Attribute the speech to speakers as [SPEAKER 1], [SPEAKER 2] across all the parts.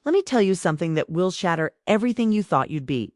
[SPEAKER 1] Let me tell you something that will shatter everything you thought you'd be.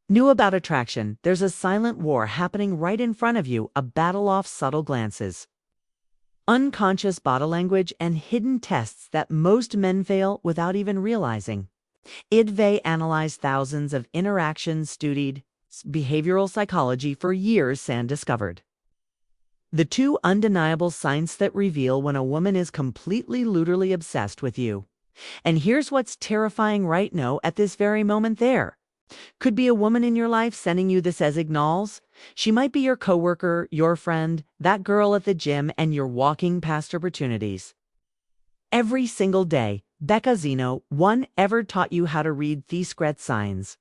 [SPEAKER 1] New about attraction, there's a silent war happening right in front of you, a battle off subtle glances, unconscious body language, and hidden tests that most men fail without even realizing. IDVE analyzed thousands of interactions, studied behavioral psychology for years, and discovered the two undeniable signs that reveal when a woman is completely, literally obsessed with you. And here's what's terrifying right now at this very moment there. Could be a woman in your life sending you this as signals. She might be your coworker, your friend, that girl at the gym, and you're walking past opportunities. Every single day, Becca Zeno, one ever taught you how to read these secret signs.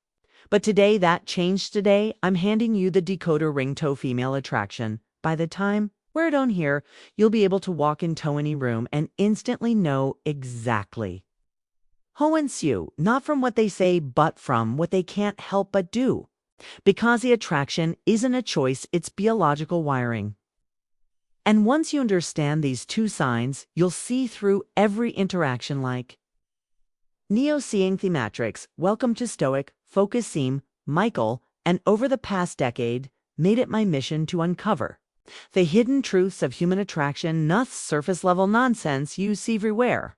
[SPEAKER 1] But today that changed. Today, I'm handing you the decoder ring to female attraction. By the time we're done here, you'll be able to walk into any room and instantly know exactly who wants you, not from what they say, but from what they can't help but do. Because the attraction isn't a choice, it's biological wiring. And once you understand these two signs, you'll see through every interaction like Neo-seeing the matrix. Welcome to Stoic, Stoicism, Michael, and over the past decade, made it my mission to uncover the hidden truths of human attraction, not surface-level nonsense you see everywhere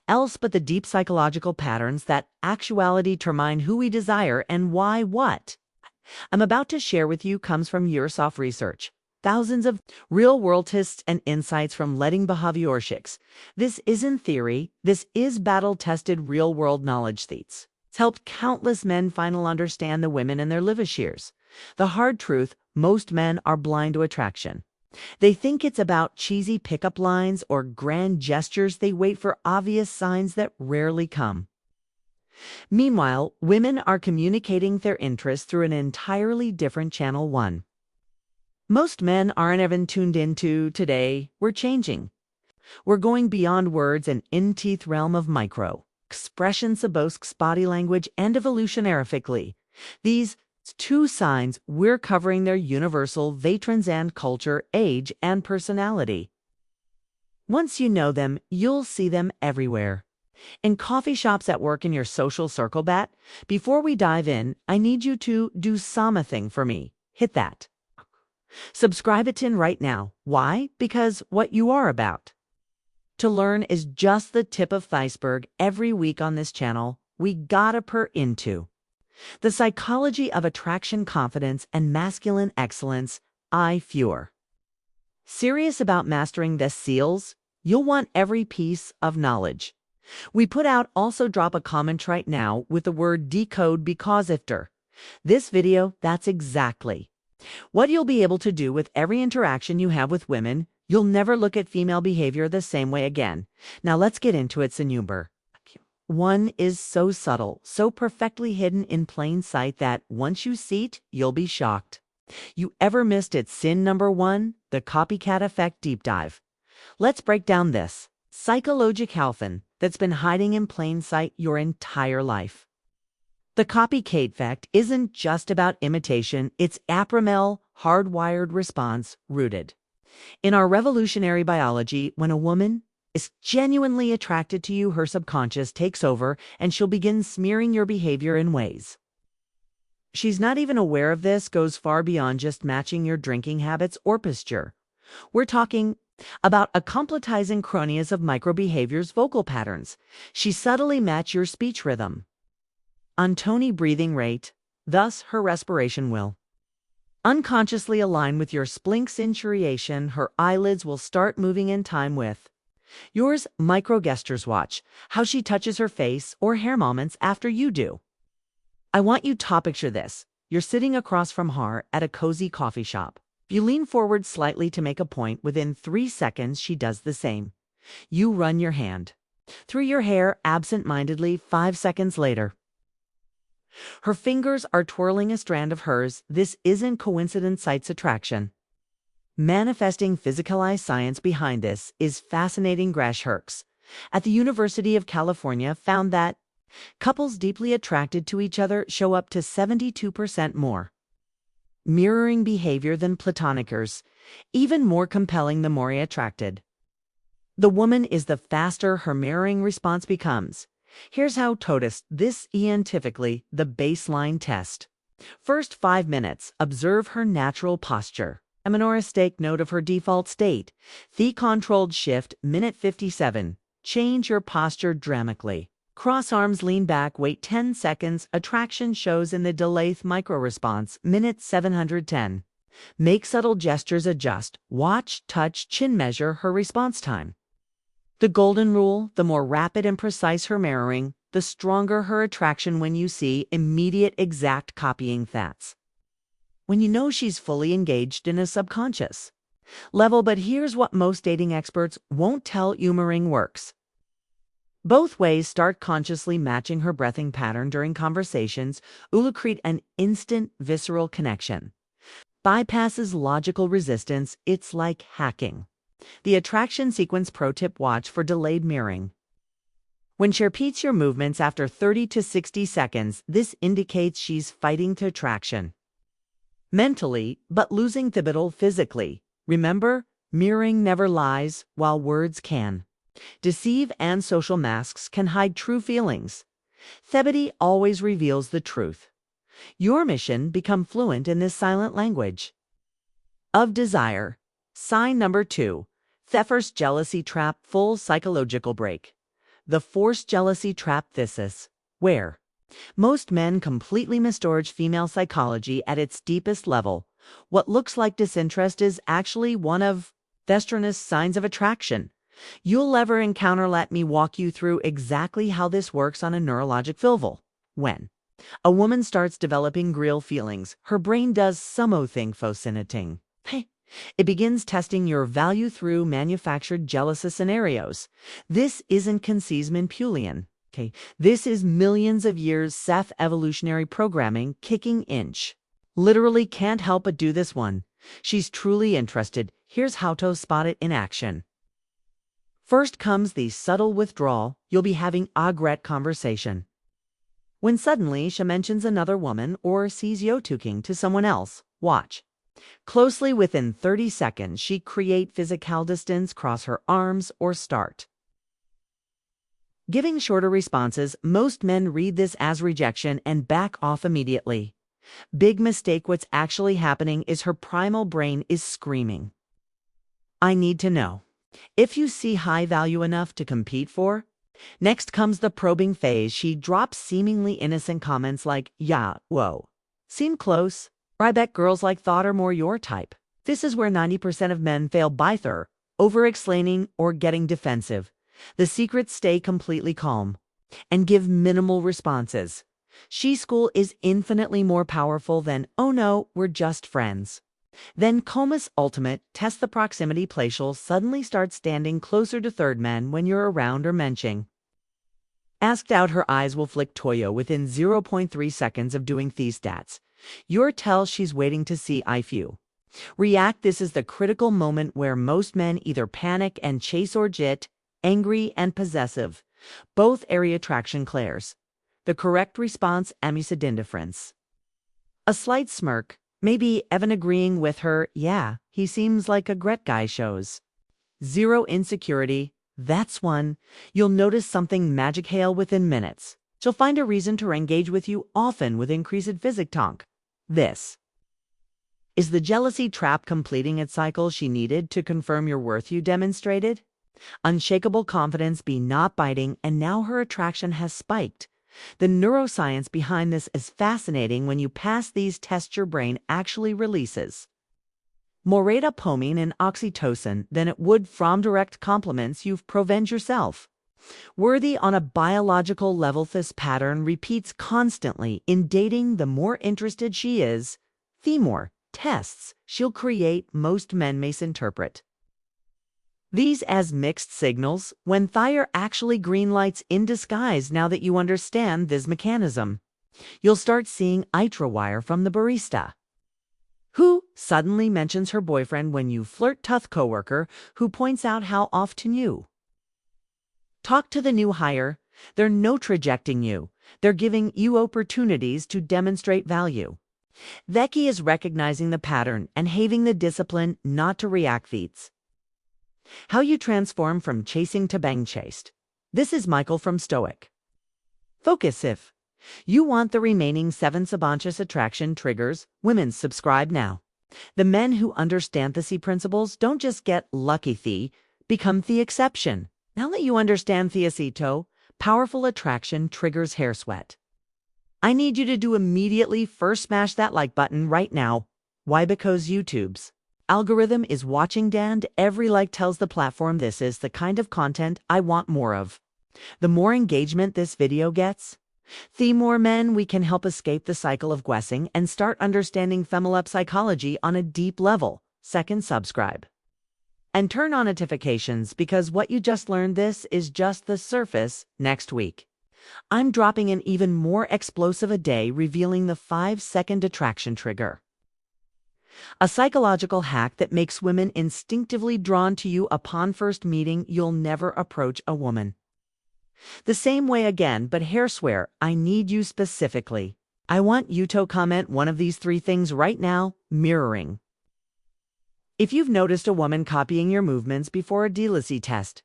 [SPEAKER 1] else, but the deep psychological patterns that actually determine who we desire and why. What I'm about to share with you comes from years of research, thousands of real-world tests and insights from leading behaviorists. This isn't theory, this is battle-tested real-world knowledge. It's helped countless men finally understand the women in their lives. The hard truth, most men are blind to attraction. They think it's about cheesy pickup lines or grand gestures. They wait for obvious signs that rarely come. Meanwhile, women are communicating their interests through an entirely different channel. One most men aren't even tuned into. Today, we're changing. We're going beyond words and into the realm of micro expressions of both body language and evolutionarily. These two signs we're covering, their universal, they transcend culture, age, and personality. Once you know them, you'll see them everywhere. In coffee shops, at work, in your social circle. But before we dive in, I need you to do something for me. Hit that subscribe button right now. Why? Because what you are about to learn is just the tip of the iceberg. Every week on this channel, we gotta peer into the psychology of attraction, confidence, and masculine excellence. If you're serious about mastering the seals, you'll want every piece of knowledge we put out. Also drop a comment right now with the word decode, because after this video, that's exactly what you'll be able to do with every interaction you have with women. You'll never look at female behavior the same way again. Now let's get into it. Number one is so subtle, so perfectly hidden in plain sight that once you see it, you'll be shocked. You ever missed it? Sin number one, the copycat effect deep dive. Let's break down this psychological alpha that's been hiding in plain sight your entire life. The copycat effect isn't just about imitation, it's a primal, hardwired response rooted in our revolutionary biology. When a woman is genuinely attracted to you, her subconscious takes over and she'll begin smearing your behavior in ways she's not even aware of. This goes far beyond just matching your drinking habits or posture. We're talking about accomplitizing cronies of micro behaviors, vocal patterns. She subtly match your speech rhythm on tone, breathing rate. Thus, her respiration will unconsciously align with your splink's intuition. Her eyelids will start moving in time with yours. Micro gestures. Watch how she touches her face or hair moments after you do. I want you to picture this. You're sitting across from her at a cozy coffee shop. You lean forward slightly to make a point. Within 3 seconds, she does the same. You run your hand through your hair absent-mindedly. 5 seconds later, her fingers are twirling a strand of hers. This isn't coincidence. It's attraction manifesting. Physicalized science behind this is fascinating. Grash Herx at the University of California found that couples deeply attracted to each other show up to 72% more mirroring behavior than platonicers. Even more compelling, the more attracted the woman is, the faster her mirroring response becomes. Here's how TOTUS this scientifically the baseline test. First 5 minutes, observe her natural posture. Amenorist take note of her default state. The controlled shift, minute 57. Change your posture dramatically. Cross arms, lean back, wait 10 seconds. Attraction shows in the delayed micro-response, minute 710. Make subtle gestures, adjust. Watch, touch, chin, measure her response time. The golden rule, the more rapid and precise her mirroring, the stronger her attraction when you see immediate exact copying that's when you know she's fully engaged in a subconscious level. But here's what most dating experts won't tell you: mirroring works both ways. Start consciously matching her breathing pattern during conversations. Will create an instant visceral connection. Bypasses logical resistance. It's like hacking. The attraction sequence pro tip: watch for delayed mirroring. When she repeats your movements after 30 to 60 seconds, this indicates she's fighting to attraction mentally, but losing the battle physically. Remember, mirroring never lies, while words can deceive, and social masks can hide true feelings. Thebody always reveals the truth. Your mission: become fluent in this silent language of desire. Sign number 2. The first jealousy trap, full psychological break. The forced jealousy trap thesis, where most men completely misdorge female psychology at its deepest level. What looks like disinterest is actually one of the strongest signs of attraction you'll ever encounter. Let me walk you through exactly how this works on a neurologic level. When a woman starts developing real feelings, her brain does something fascinating. It begins testing your value through manufactured jealousy scenarios. This isn't concealment Pulian. This is millions of years Seth evolutionary programming kicking inch. Literally can't help but do this one. She's truly interested. Here's how to spot it in action. First comes the subtle withdrawal. You'll be having a great conversation when suddenly she mentions another woman or sees you talking to someone else. Watch closely. Within 30 seconds, she create physical distance, cross her arms, or start giving shorter responses. Most men read this as rejection and back off immediately. Big mistake. What's actually happening is her primal brain is screaming, I need to know if you see high value enough to compete for. Next comes the probing phase. She drops seemingly innocent comments like, yeah, whoa, seem close, or I bet girls like thought are more your type. This is where 90% of men fail: by over-explaining or getting defensive. The secret: stay completely calm and give minimal responses. She-school is infinitely more powerful than, oh no, we're just friends. Then Comus ultimate, test the proximity. Placial suddenly starts standing closer to third men when you're around or mentioning. Asked out, her eyes will flick Toyo within 0.3 seconds of doing these stats. You're tell she's waiting to see if you react. This is the critical moment where most men either panic and chase or get angry and possessive. Both area attraction clairs. The correct response: amused indifference. A slight smirk, maybe Evan agreeing with her, yeah, he seems like a great guy. Shows zero insecurity. That's one. You'll notice something magic hail within minutes. She'll find a reason to engage with you, often with increased physic tonk. This is the jealousy trap completing its cycle. She needed to confirm your worth. You demonstrated unshakable confidence, be not biting, and now her attraction has spiked. The neuroscience behind this is fascinating. When you pass these tests, your brain actually releases more dopamine and oxytocin than it would from direct compliments you've proven yourself worthy on a biological level. This pattern repeats constantly in dating. The more interested she is, the more tests she'll create. Most men misinterpret these as mixed signals, when they are actually green lights in disguise. Now that you understand this mechanism, you'll start seeing itra wire from the barista who suddenly mentions her boyfriend when you flirt, tough coworker who points out how often you talk to the new hire. They're no trajecting you. They're giving you opportunities to demonstrate value. The key is recognizing the pattern and having the discipline not to react. Feats how you transform from chasing to being chased. This is Michael from Stoic. Focus if you want the remaining 7 subconscious attraction triggers. Women, subscribe now. The men who understand the C principles don't just get lucky the, become the exception. Now that you understand Theacito, powerful attraction triggers hair sweat. I need you to do immediately first smash that like button right now. Why? Because YouTube's algorithm is watching, and every like tells the platform this is the kind of content I want more of. The more engagement this video gets, the more men we can help escape the cycle of guessing and start understanding female psychology on a deep level. Second, subscribe. And turn on notifications, because what you just learned, this is just the surface. Next week, I'm dropping an even more explosive a day, revealing the 5-second attraction trigger. A psychological hack that makes women instinctively drawn to you upon first meeting. You'll never approach a woman the same way again, but hair swear, I need you specifically. I want you to comment one of these 3 things right now. Mirroring. If you've noticed a woman copying your movements before a jealousy test.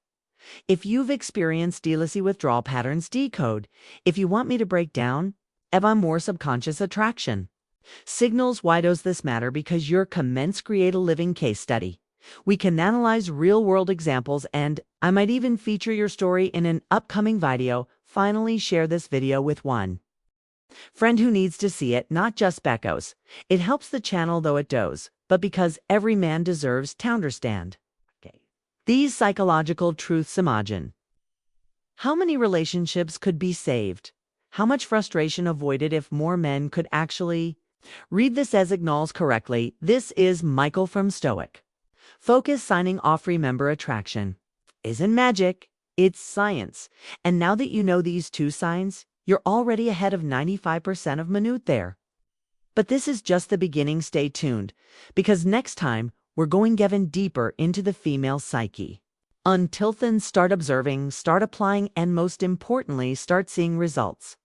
[SPEAKER 1] If you've experienced jealousy withdrawal patterns, decode. If you want me to break down even more subconscious attraction signals, why does this matter? Because your comments create a living case study. We can analyze real-world examples, and I might even feature your story in an upcoming video. Finally, share this video with one friend who needs to see it, not just Beckos. It helps the channel though it does, but because every man deserves to understand. Okay. These psychological truths. Imagine how many relationships could be saved, how much frustration avoided if more men could actually read this as acknowledge correctly. This is Michael from Stoic Focus signing off. Remember, attraction isn't magic, it's science. And now that you know these 2 signs, you're already ahead of 95% of minute there. But this is just the beginning. Stay tuned, because next time we're going even deeper into the female psyche. Until then, start observing, start applying, and most importantly, start seeing results.